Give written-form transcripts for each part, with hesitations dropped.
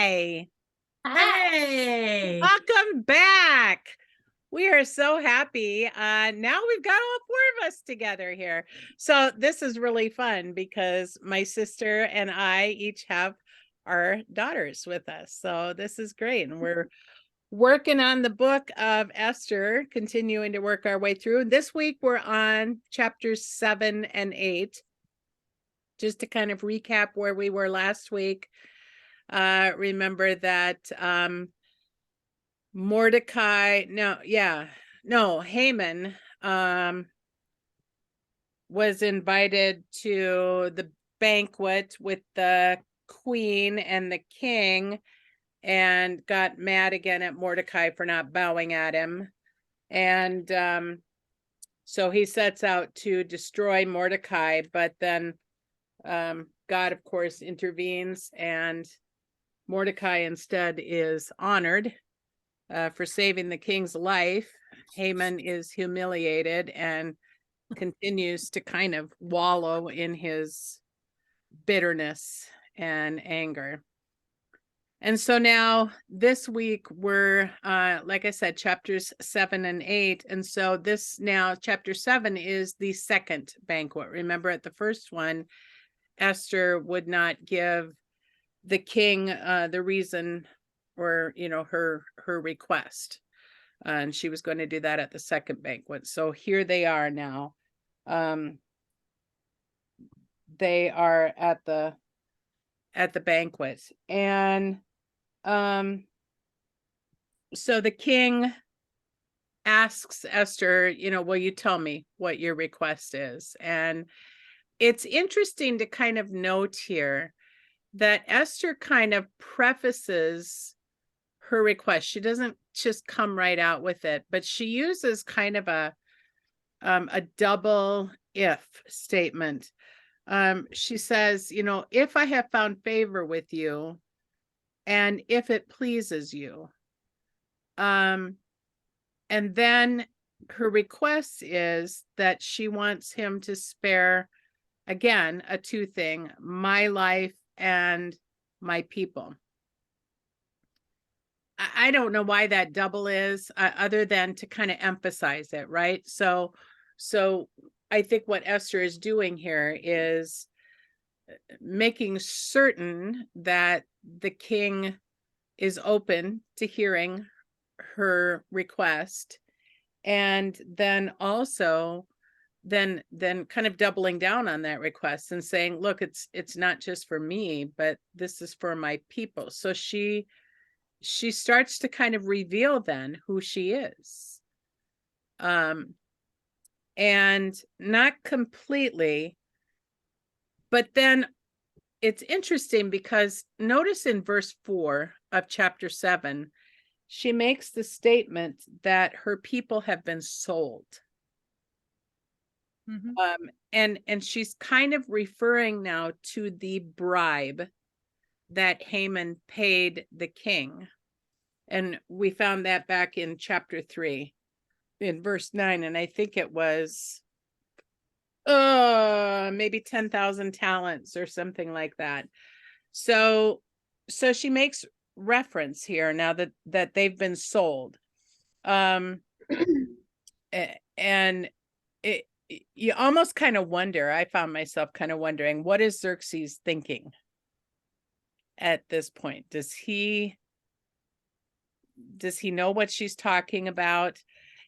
Hi. Hey. Welcome back. We are so happy. Now we've got all four of us together here. So this is really fun because my sister and I each have our daughters with us. So this is great. And we're working on the book of Esther, continuing to work our way through. This week we're on chapters 7 and 8. Just to kind of recap where we were last week. Remember that Haman was invited to the banquet with the queen and the king and got mad again at Mordecai for not bowing at him. And so he sets out to destroy Mordecai, but then God, of course, intervenes, and Mordecai instead is honored for saving the king's life. Haman is humiliated and continues to kind of wallow in his bitterness and anger. And so now this week we're, like I said, chapters 7 and 8. And so this now, chapter 7 is the second banquet. Remember at the first one, Esther would not give the king the reason or her request, and she was going to do that at the second banquet. So here they are now. They are at the banquet, and so the king asks Esther, will you tell me what your request is? And it's interesting to kind of note here that Esther kind of prefaces her request. She doesn't just come right out with it, but she uses kind of a double if statement. She says, if I have found favor with you and if it pleases you. And then her request is that she wants him to spare, again, a two thing, my life and my people. I don't know why that double is, other than to kind of emphasize it, right? So I think what Esther is doing here is making certain that the king is open to hearing her request, and then also then kind of doubling down on that request and saying, look, it's not just for me, but this is for my people. So she starts to kind of reveal then who she is. And not completely, but then it's interesting because notice in verse 4 of chapter 7, she makes the statement that her people have been sold. Mm-hmm. And she's kind of referring now to the bribe that Haman paid the king. And we found that back in chapter 3 in verse 9. And I think it was maybe 10,000 talents or something like that. So she makes reference here now that they've been sold. And you almost kind of wonder, I found myself kind of wondering, what is Xerxes thinking at this point? Does he know what she's talking about?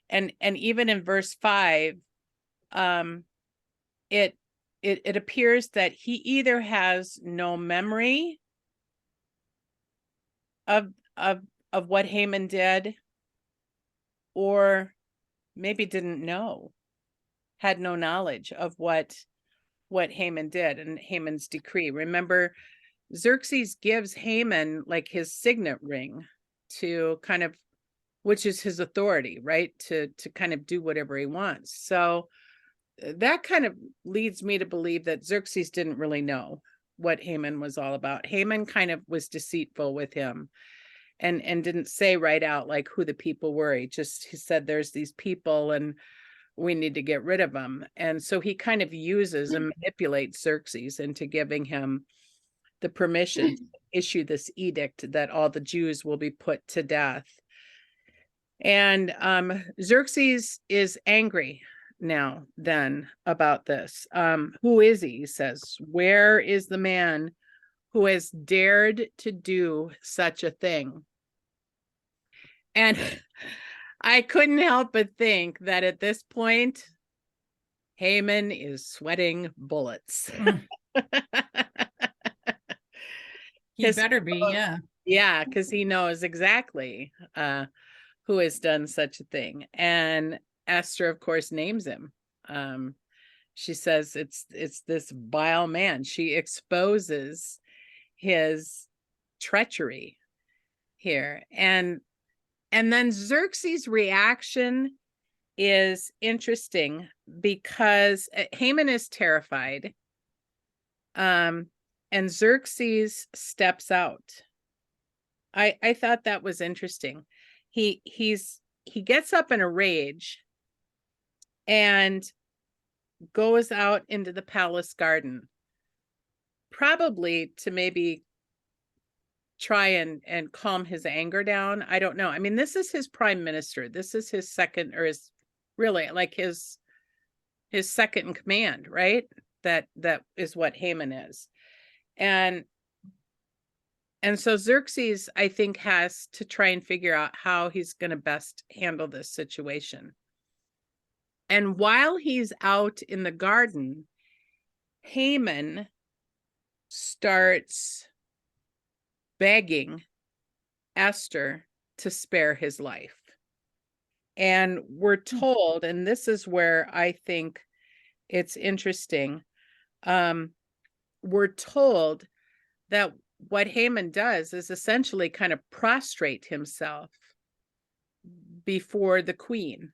And even in verse 5, it appears that he either has no memory of what Haman did, or maybe didn't know, had no knowledge of what Haman did and Haman's decree. Remember, Xerxes gives Haman like his signet ring to kind of, which is his authority, right? To kind of do whatever he wants. So that kind of leads me to believe that Xerxes didn't really know what Haman was all about. Haman kind of was deceitful with him and didn't say right out like who the people were. He said there's these people and we need to get rid of them. And so he kind of uses and manipulates Xerxes into giving him the permission to issue this edict that all the Jews will be put to death. And Xerxes is angry now then about this. Who is he? He says, where is the man who has dared to do such a thing? And I couldn't help but think that at this point, Haman is sweating bullets. He better be, yeah. Yeah, because he knows exactly who has done such a thing. And Esther, of course, names him. She says it's this vile man. She exposes his treachery here. And then Xerxes' reaction is interesting because Haman is terrified. And Xerxes steps out. I thought that was interesting. He gets up in a rage and goes out into the palace garden, probably to maybe try and calm his anger down. I don't know. I mean, this is his prime minister. This is his second, or his really like his second in command, right? That is what Haman is. And so Xerxes, I think, has to try and figure out how he's going to best handle this situation. And while he's out in the garden, Haman starts begging Esther to spare his life. And we're told, and this is where I think it's interesting, we're told that what Haman does is essentially kind of prostrate himself before the queen,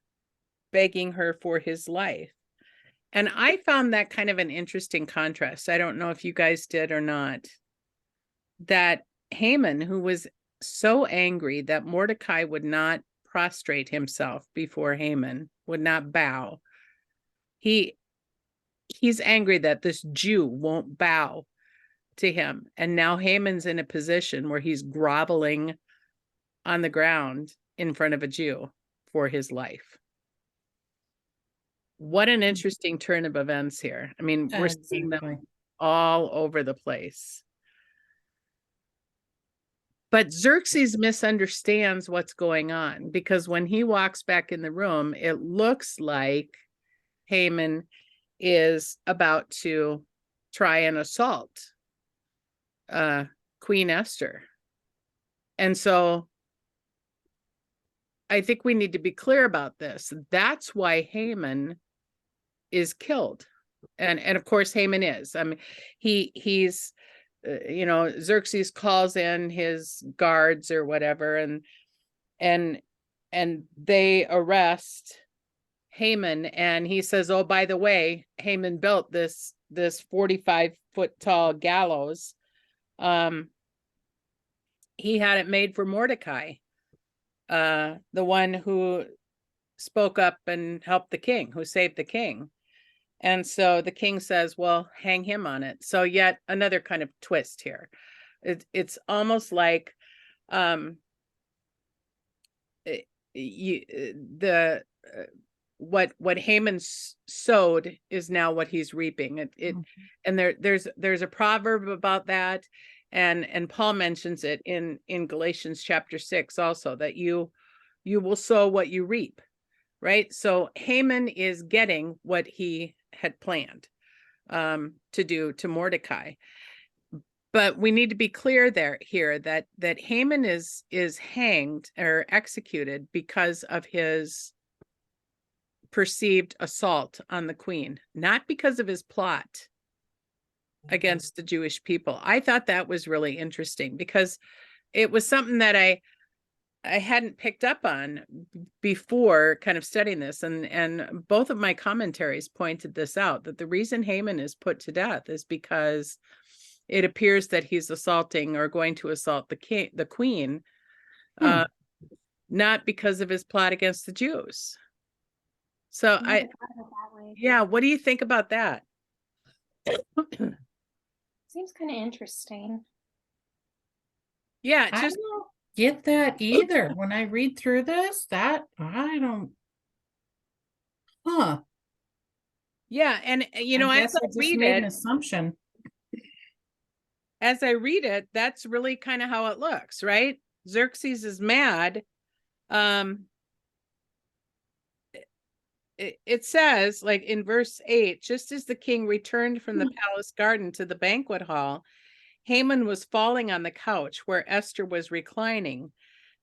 begging her for his life. And I found that kind of an interesting contrast. I don't know if you guys did or not, that Haman, who was so angry that Mordecai would not prostrate himself before Haman, would not bow, he's angry that this Jew won't bow to him. And now Haman's in a position where he's groveling on the ground in front of a Jew for his life. What an interesting turn of events here. I mean, we're seeing them all over the place. But Xerxes misunderstands what's going on, because when he walks back in the room, it looks like Haman is about to try and assault Queen Esther. And so I think we need to be clear about this. That's why Haman is killed. And of course Haman is. I mean, he's Xerxes calls in his guards or whatever, and they arrest Haman, and he says, oh, by the way, Haman built this 45-foot tall gallows. He had it made for Mordecai, the one who spoke up and helped the king, who saved the king. And so the king says, well, hang him on it. So yet another kind of twist here. It's almost like what Haman sowed is now what he's reaping. And there's a proverb about that, and Paul mentions it in Galatians chapter 6 also, that you will sow what you reap, right? So Haman is getting what he had planned to do to Mordecai. But we need to be clear here that Haman is hanged or executed because of his perceived assault on the queen, not because of his plot against the Jewish people. I thought that was really interesting, because it was something that I hadn't picked up on before kind of studying this. And both of my commentaries pointed this out, that the reason Haman is put to death is because it appears that he's assaulting or going to assault the queen, not because of his plot against the Jews. So what do you think about that? Seems kind of interesting. Yeah, I just don't get that either. When I read through this, that I don't, huh. yeah, and I as guess I I just read made an it, assumption. that's really kind of how it looks, right? Xerxes is mad. Um, it says, like in verse 8, just as the king returned from the palace garden to the banquet hall, Haman was falling on the couch where Esther was reclining.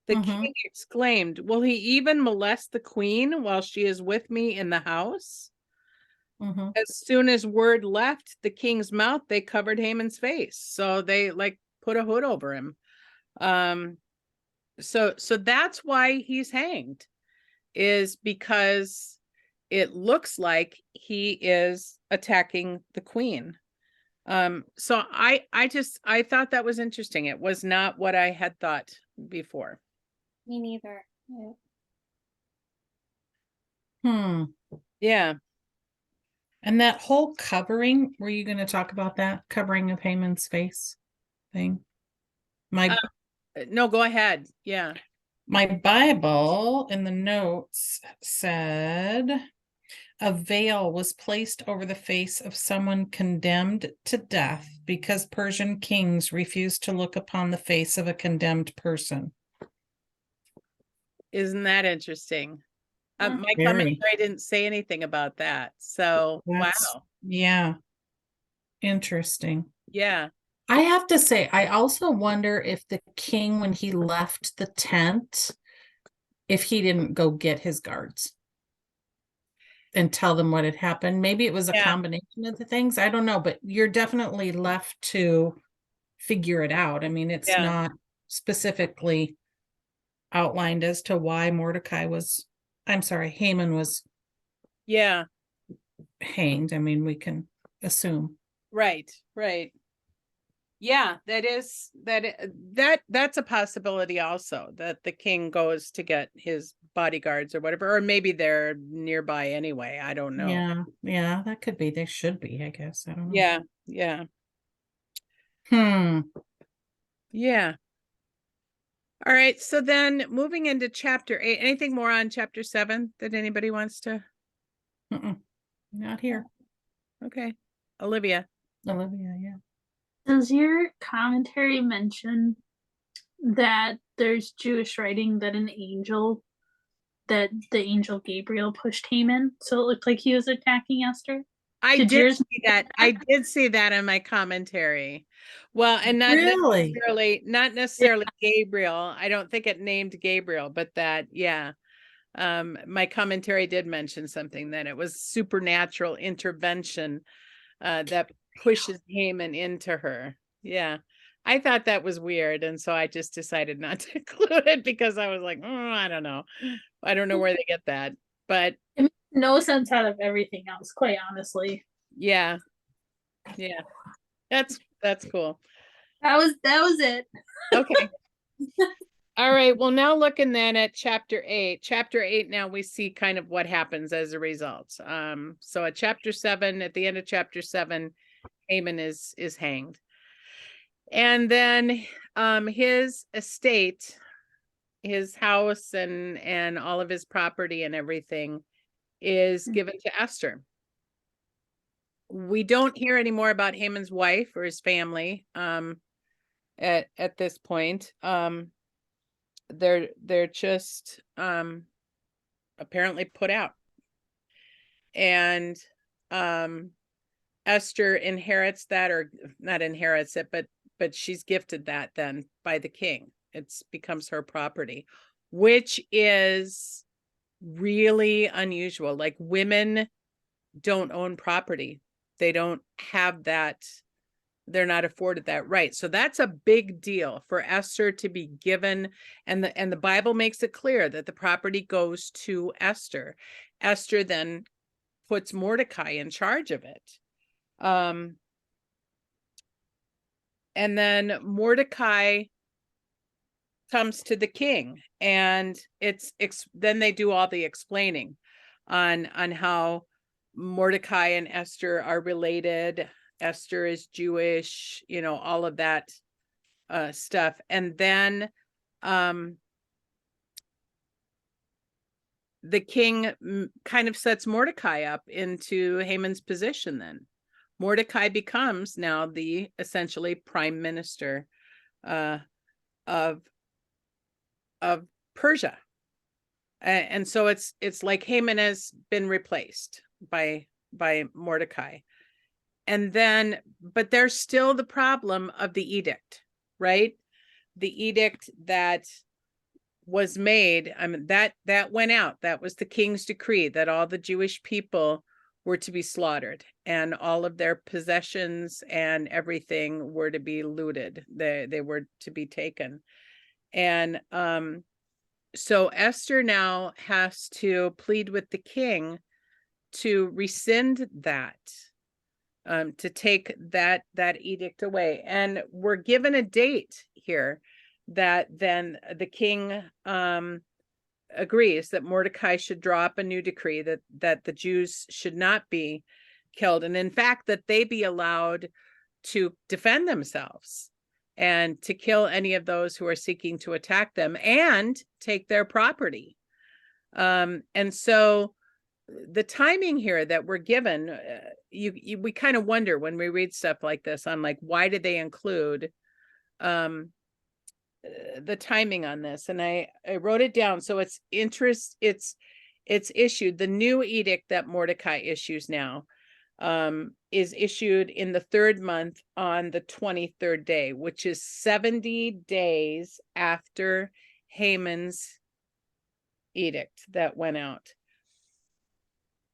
The king exclaimed, "Will he even molest the queen while she is with me in the house?" As soon as word left the king's mouth, they covered Haman's face. So they like put a hood over him. Um, so that's why he's hanged, is because it looks like he is attacking the queen. So I thought that was interesting. It was not what I had thought before. Me neither. Yeah. Hmm. Yeah. And that whole covering, were you going to talk about that covering of Haman's face thing? My No, go ahead. Yeah. my Bible in the notes said a veil was placed over the face of someone condemned to death because Persian kings refused to look upon the face of a condemned person. Isn't that interesting? My Very. commentary didn't say anything about that. So, That's, wow. yeah, interesting. Yeah. I have to say, I also wonder if the king, when he left the tent, if he didn't go get his guards and tell them what had happened. Maybe it was a Yeah. combination of the things. I don't know, but you're definitely left to figure it out. I mean, it's Yeah. not specifically outlined as to why Haman was Yeah. hanged. I mean, we can assume. Right. Right. Yeah, that's a possibility also, that the king goes to get his bodyguards or whatever, or maybe they're nearby anyway. I don't know. Yeah, that could be. They should be, I guess. I don't know. Yeah. Yeah. Hmm. Yeah. All right. So then moving into chapter 8, anything more on chapter 7 that anybody wants to? Not here. Okay. Olivia. Olivia, yeah. Does your commentary mention that there's Jewish writing that the angel Gabriel pushed Haman, so it looked like he was attacking Esther? I Did did yours see that. I did see that in my commentary. Well, and Really? not necessarily Gabriel. I don't think it named Gabriel, but that, yeah. My commentary did mention something, that it was supernatural intervention that pushes Haman into her. Yeah. I thought that was weird, and so I just decided not to include it because I was like, I don't know. I don't know where they get that. But It makes no sense out of everything else, quite honestly. yeah. Yeah. That's cool. That was it. Okay. All right. Well, now looking then at chapter 8. Chapter 8, now we see kind of what happens as a result. So at chapter 7, at the end of chapter 7, Haman is hanged. And then his estate, his house and all of his property and everything is given to Esther. We don't hear any more about Haman's wife or his family at this point. They're just apparently put out. And Esther inherits that, or not inherits it, but she's gifted that then by the king. It's becomes her property, which is really unusual. Like, women don't own property. They don't have that. They're not afforded that right. So that's a big deal for Esther to be given. And the Bible makes it clear that the property goes to Esther. Esther then puts Mordecai in charge of it. And then Mordecai comes to the king, and then they do all the explaining on how Mordecai and Esther are related Esther is Jewish, all of that stuff. And then the king kind of sets Mordecai up into Haman's position. Then Mordecai becomes now the essentially prime minister of Persia. And so it's like Haman has been replaced by Mordecai. And then, but there's still the problem of the edict, right? The edict that was made, I mean, that went out. That was the king's decree that all the Jewish people were to be slaughtered, and all of their possessions and everything were to be looted. They were to be taken. And so Esther now has to plead with the king to rescind that, to take that edict away. And we're given a date here that then the king agrees that Mordecai should draw up a new decree that the Jews should not be killed, and in fact that they be allowed to defend themselves and to kill any of those who are seeking to attack them and take their property. And so the timing here that we're given, we kind of wonder when we read stuff like this on like, why did they include the timing on this? And I wrote it down. So it's issued, the new edict that Mordecai issues now is issued in the 3rd month on the 23rd day, which is 70 days after Haman's edict that went out.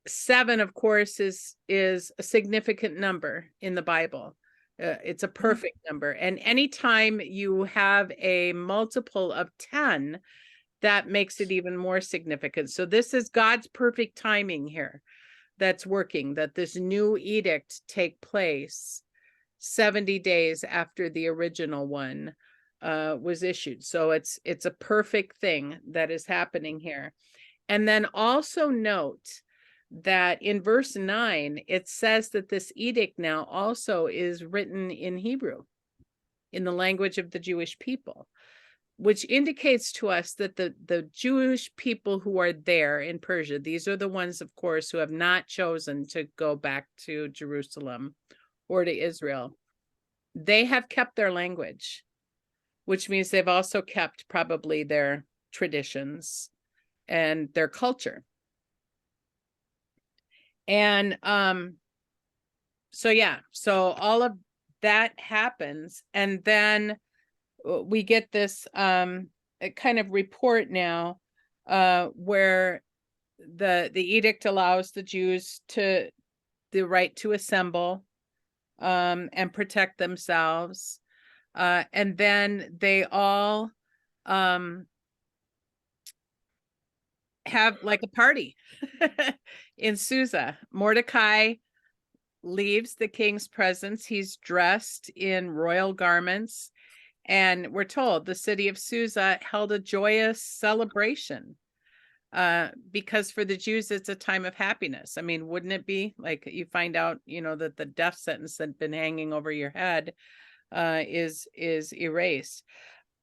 7, of course, is a significant number in the Bible. It's a perfect number. And anytime you have a multiple of 10, that makes it even more significant. So this is God's perfect timing here that's working, that this new edict take place 70 days after the original one was issued. So it's a perfect thing that is happening here. And then also note that in verse 9, it says that this edict now also is written in Hebrew, in the language of the Jewish people, which indicates to us that the Jewish people who are there in Persia, these are the ones, of course, who have not chosen to go back to Jerusalem or to Israel. They have kept their language, which means they've also kept probably their traditions and their culture. And so all of that happens, and then we get this kind of report now where the edict allows the Jews the right to assemble and protect themselves, and then they all have like a party in Susa. Mordecai leaves the king's presence. He's dressed in royal garments, and we're told the city of Susa held a joyous celebration because for the Jews it's a time of happiness. I mean, wouldn't it be? Like, you find out, that the death sentence that had been hanging over your head is erased.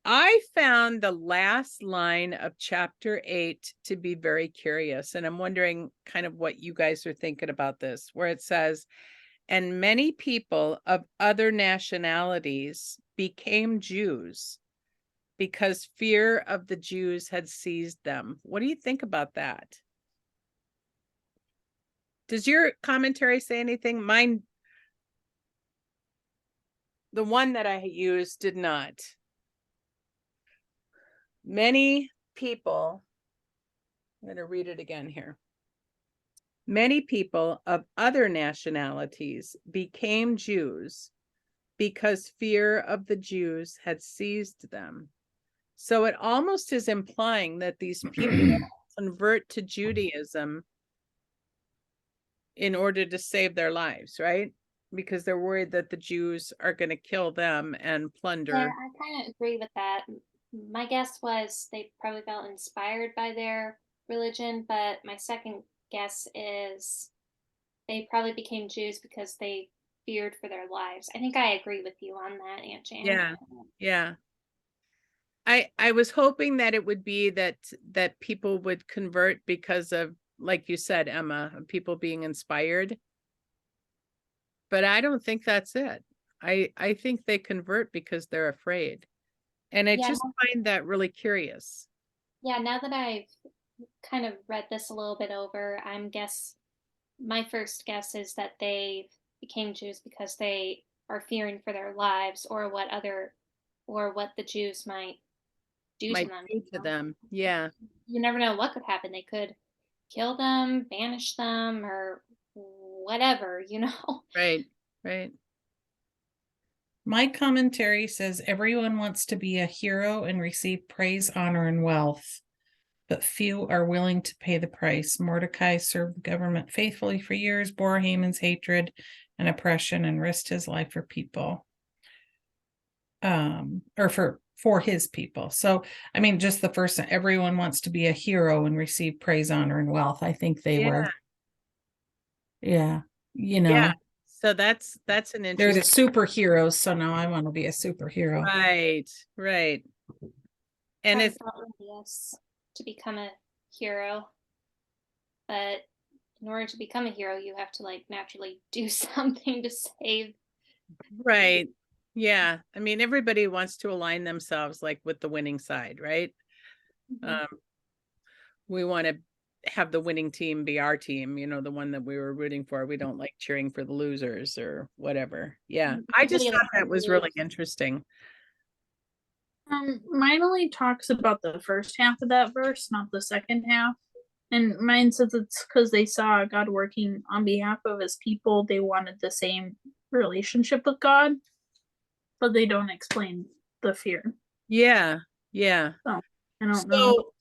I found the last line of chapter 8 to be very curious, and I'm wondering kind of what you guys are thinking about this, where it says, and many people of other nationalities became Jews because fear of the Jews had seized them. What do you think about that? Does your commentary say anything? Mine, the one that I used, did not. Many people, I'm going to read it again here. Many people of other nationalities became Jews because fear of the Jews had seized them. So it almost is implying that these people convert to Judaism in order to save their lives, right? Because they're worried that the Jews are going to kill them and plunder. Yeah, I kind of agree with that. My guess was they probably felt inspired by their religion, but my second guess is they probably became Jews because they feared for their lives. I think I agree with you on that, Aunt Jan. Yeah. Yeah. I was hoping that it would be that people would convert because of, like you said, Emma, of people being inspired. But I don't think that's it. I think they convert because they're afraid. And I Yeah, just find that really curious. yeah, now that I've kind of read this a little bit over, my first guess is that they became Jews because they are fearing for their lives, or what the Jews might do to Might them. do to them. Yeah. You never know what could happen. They could kill them, banish them, or whatever. Right. Right. My commentary says everyone wants to be a hero and receive praise, honor, and wealth, but few are willing to pay the price. Mordecai served the government faithfully for years, bore Haman's hatred and oppression, and risked his life for people. Or for his people. So, I mean, just the first, everyone wants to be a hero and receive praise, honor, and wealth. I think they were, yeah, Yeah. So that's an they're the interesting. superheroes. So now I want to be a superhero. Right. Right. And Probably it's felt envious to become a hero, but in order to become a hero, you have to like naturally do something to save. right. Yeah. I mean, everybody wants to align themselves like with the winning side, right? Mhm. We want to have the winning team be our team, the one that we were rooting for. We don't like cheering for the losers or whatever. Yeah. I just Everybody thought likes that to was lose. really interesting. Mine only talks about the first half of that verse, not the second half. And mine says it's because they saw God working on behalf of his people. They wanted the same relationship with God, but they don't explain the fear. Yeah. Yeah. So I don't know.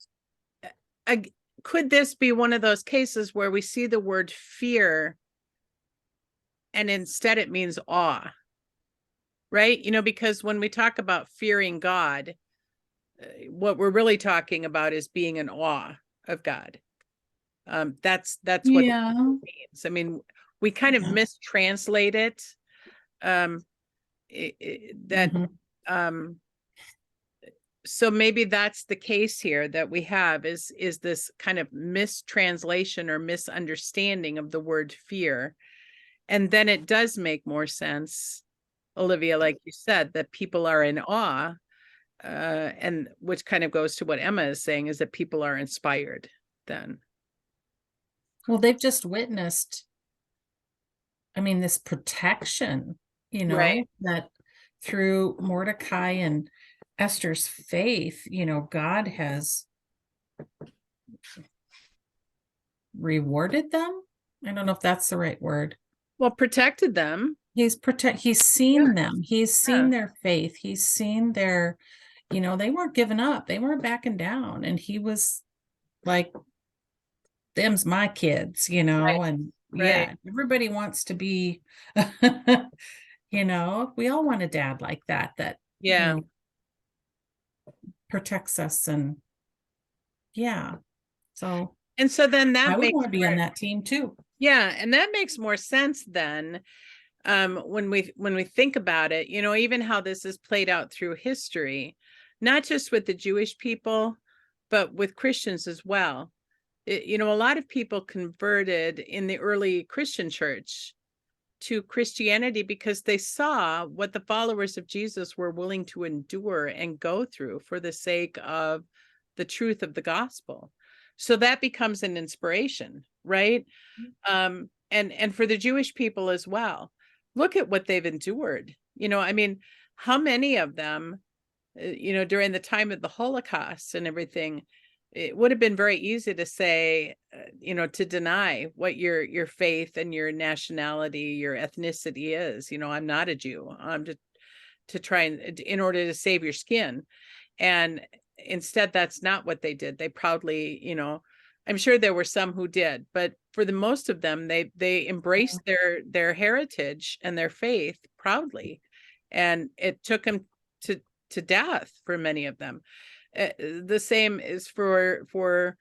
So could this be one of those cases where we see the word fear and instead it means awe? Right? Because when we talk about fearing God, what we're really talking about is being in awe of God. That's what it Yeah. means. I mean, we kind of mistranslate it. That Mhm. so maybe that's the case here that we have is this kind of mistranslation or misunderstanding of the word fear. And then it does make more sense, Olivia, like you said, that people are in awe, and which kind of goes to what Emma is saying, is that people are inspired then. Well, they've just witnessed, I mean, this protection, Right. that through Mordecai and Esther's faith, God has rewarded them. I don't know if that's the right word. Well, protected them. He's seen them. He's seen their faith. He's seen their, they weren't giving up. They weren't backing down. And he was like, them's my kids, and Right. yeah, everybody wants to be, we all want a dad like that, Yeah. protects us. And yeah, so And so then I that would makes want to be on that team too. yeah, and that makes more sense then, when we think about it, even how this is played out through history, not just with the Jewish people, but with Christians as well. A lot of people converted in the early Christian church to Christianity because they saw what the followers of Jesus were willing to endure and go through for the sake of the truth of the gospel. So that becomes an inspiration, right? And for the Jewish people as well. Look at what they've endured. I mean, how many of them, during the time of the Holocaust and everything, it would have been very easy to say, to deny what your faith and your nationality, your ethnicity is. I'm not a Jew. I'm to try and in order to save your skin. And instead, that's not what they did. They proudly, I'm sure there were some who did, but for the most of them, they embraced their heritage and their faith proudly. And it took them to death for many of them. The same is for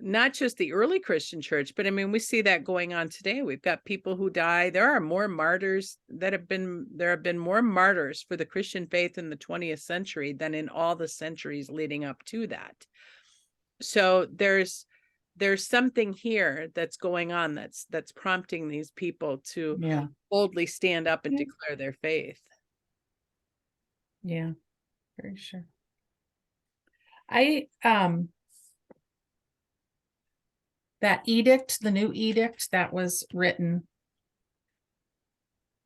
not just the early Christian church, but I mean, we see that going on today. We've got people who die. There are more martyrs there have been more martyrs for the Christian faith in the 20th century than in all the centuries leading up to that. So there's something here that's going on that's prompting these people to Yeah. boldly stand up and declare their faith. Yeah. Very sure. That edict, the new edict that was written,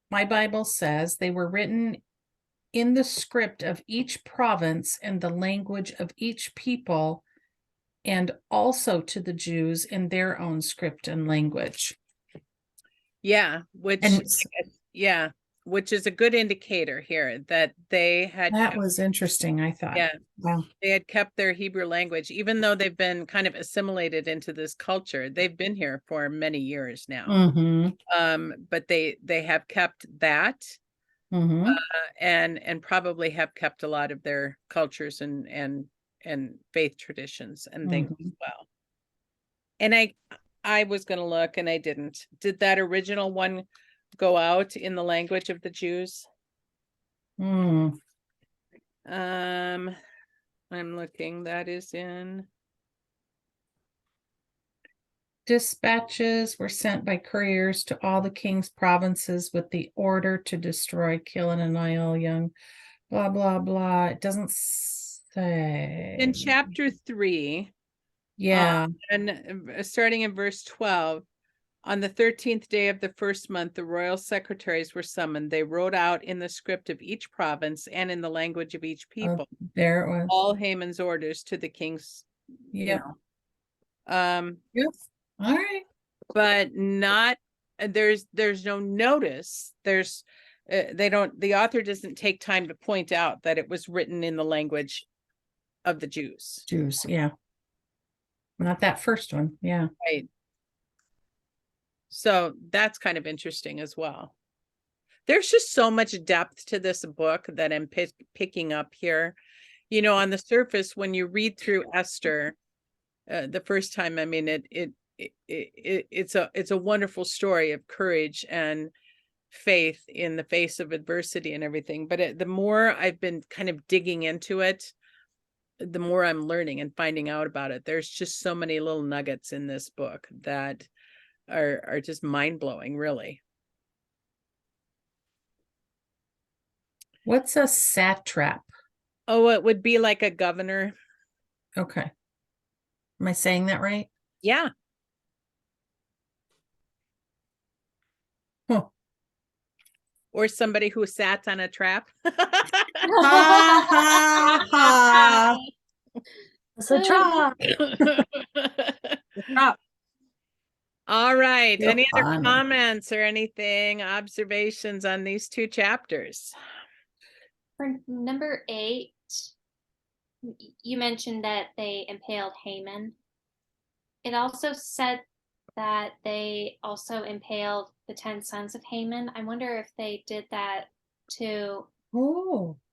my Bible says they were written in the script of each province and the language of each people, and also to the Jews in their own script and language. Yeah, which is a good indicator here that they had That was interesting, I thought. Yeah. Wow. They had kept their Hebrew language, even though they've been kind of assimilated into this culture. They've been here for many years now. But they have kept that, and probably have kept a lot of their cultures and faith traditions and things as well. And I was going to look and I didn't. Did that original one go out in the language of the Jews? I'm looking. That is in. Dispatches were sent by couriers to all the king's provinces with the order to destroy, kill, and annihilate young, blah, blah, blah. It doesn't say. In chapter 3. Yeah. And starting in verse 12, on the 13th day of the first month, the royal secretaries were summoned. They wrote out in the script of each province and in the language of each people there it was. all Haman's orders to the king's. Yep. Yes. All right. But not there's no notice. The author doesn't take time to point out that it was written in the language of the Jews. Yeah. Not that first one. Yeah. Right. So that's kind of interesting as well. There's just so much depth to this book that I'm picking up here. You know, on the surface, when you read through Esther the first time, I mean, it's a wonderful story of courage and faith in the face of adversity and everything. But the more I've been kind of digging into it, the more I'm learning and finding out about it. There's just so many little nuggets in this book that are just mind-blowing, really. What's a satrap? Oh, it would be like a governor. Okay. Am I saying that right? Yeah. Huh. Or somebody who sat on a trap. It's a trap. All right. You're Any other funny. comments or anything, observations on these two chapters? For number 8, you mentioned that they impaled Haman. It also said that they also impaled the 10 sons of Haman. I wonder if they did that to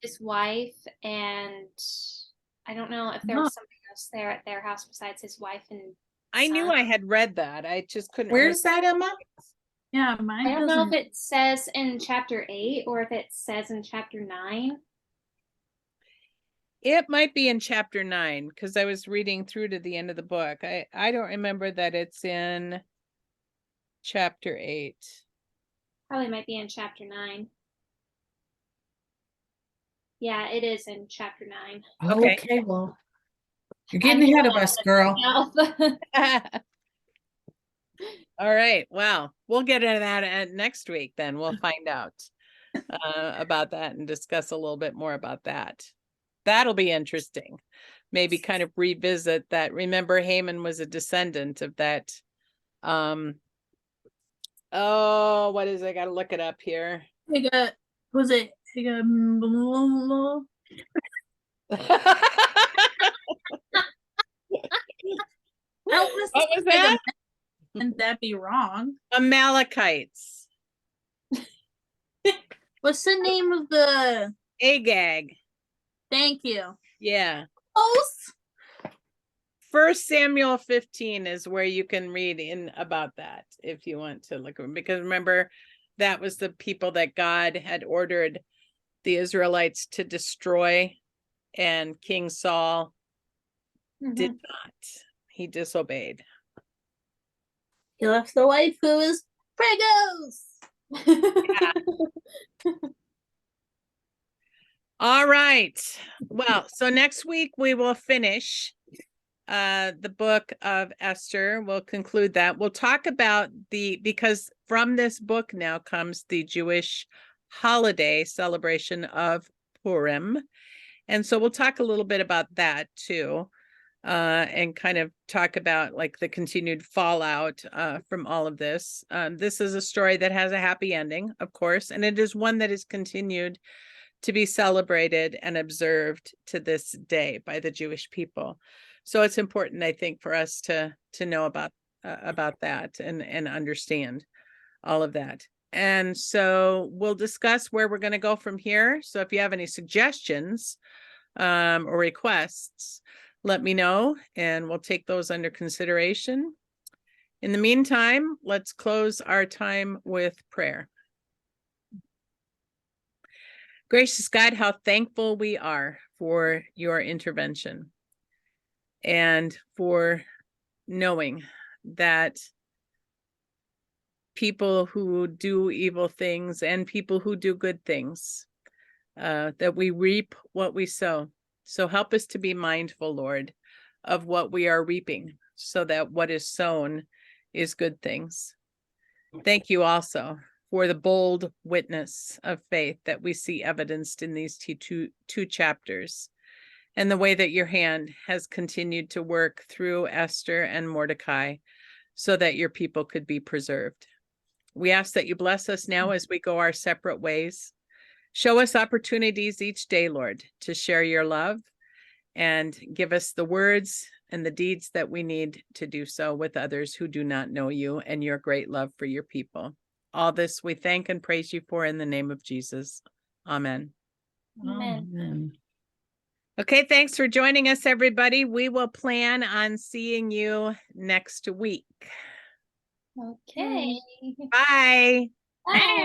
his wife, and I don't know if there was somebody else there at their house besides his wife and I knew I had read that. I just couldn't. Where's that, Emma? Yeah, mine I don't know doesn't. if it says in chapter 8 or if it says in chapter 9. It might be in chapter 9 because I was reading through to the end of the book. I don't remember that it's in chapter 8. Probably might be in chapter 9. Yeah, it is in chapter 9. Okay, well, you're getting ahead of us, girl. All right. Well, we'll get into that next week. Then we'll find out about that and discuss a little bit more about that. That'll be interesting. Maybe kind of revisit that. Remember, Haman was a descendant of that. Oh, what is it? I gotta look it up here. What was it? What was that? Wouldn't that be wrong? Amalekites. What's the name of the Agag. Thank you. Yeah. Close. First Samuel 15 is where you can read in about that if you want to look, because remember, that was the people that God had ordered the Israelites to destroy, and King Saul did not. He disobeyed. He left the wife who was pregos. All right. Well, so next week we will finish the book of Esther. We'll conclude that. We'll talk about because from this book now comes the Jewish holiday celebration of Purim. And so we'll talk a little bit about that too, and kind of talk about like the continued fallout from all of this. This is a story that has a happy ending, of course, and it is one that is continued to be celebrated and observed to this day by the Jewish people. So it's important, I think, for us to know about that and understand all of that. And so we'll discuss where we're going to go from here. So if you have any suggestions or requests, let me know, and we'll take those under consideration. In the meantime, let's close our time with prayer. Gracious God, how thankful we are for your intervention and for knowing that people who do evil things and people who do good things, that we reap what we sow. So help us to be mindful, Lord, of what we are reaping, so that what is sown is good things. Thank you also for the bold witness of faith that we see evidenced in these two chapters, and the way that your hand has continued to work through Esther and Mordecai so that your people could be preserved. We ask that you bless us now as we go our separate ways. Show us opportunities each day, Lord, to share your love, and give us the words and the deeds that we need to do so with others who do not know you and your great love for your people. All this we thank and praise you for in the name of Jesus. Amen. Amen. Okay, thanks for joining us, everybody. We will plan on seeing you next week. Okay. Bye. Bye.